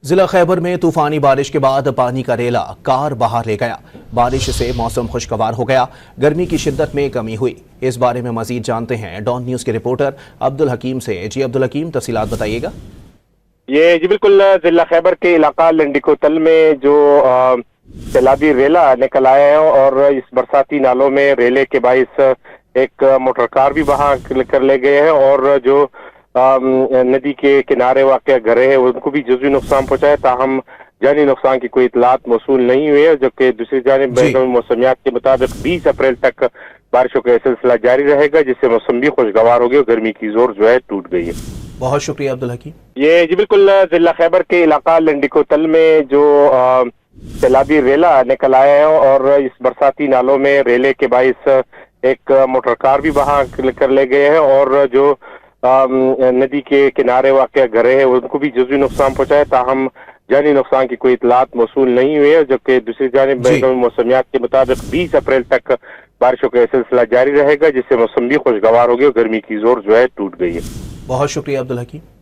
ضلع خیبر میں طوفانی بارش کے بعد پانی کا ریلا کار باہر لے گیا۔ بارش سے موسم خوشگوار ہو گیا، گرمی کی شدت میں کمی ہوئی۔ اس بارے میں مزید جانتے ہیں ڈان نیوز کے رپورٹر عبدالحکیم سے۔ جی عبدالحکیم، تفصیلات بتائیے گا۔ جی بالکل، ضلع خیبر کے علاقہ لنڈیکو تل میں جو سیلابی ریلا نکل آیا ہے اور اس برساتی نالوں میں ریلے کے باعث ایک موٹر کار بھی بہا کر لے گئے ہیں اور جو ندی کے کنارے واقع گھر ہے ان کو بھی جزوی نقصان پہنچا ہے، تاہم جانی نقصان کی کوئی اطلاعات موصول نہیں ہوئی ہے، جبکہ دوسری جانب موسمیات کے مطابق 20 اپریل تک بارشوں کا سلسلہ جاری رہے گا، جس سے موسم بھی خوشگوار ہو گئی اور گرمی کی زور جو ہے ٹوٹ گئی ہے۔ بہت شکریہ عبدالحکیم۔ جی بالکل، ضلع خیبر کے علاقہ لنڈیکو تل میں جو سیلابی ریلا نکل آیا ہے اور اس برساتی نالوں میں ریلے کے باعث ایک موٹر کار بھی بہا کر لے گئے ہیں اور جو ندی کے کنارے واقع گھر ہے ان کو بھی جزوی نقصان پہنچا ہے، تاہم جانی نقصان کی کوئی اطلاعات موصول نہیں ہوئی ہے، جبکہ دوسری جانب موسمیات کے مطابق 20 اپریل تک بارشوں کا سلسلہ جاری رہے گا، جس سے موسم بھی خوشگوار ہو گئی اور گرمی کی زور جو ہے ٹوٹ گئی ہے۔ بہت شکریہ عبدالحکیم۔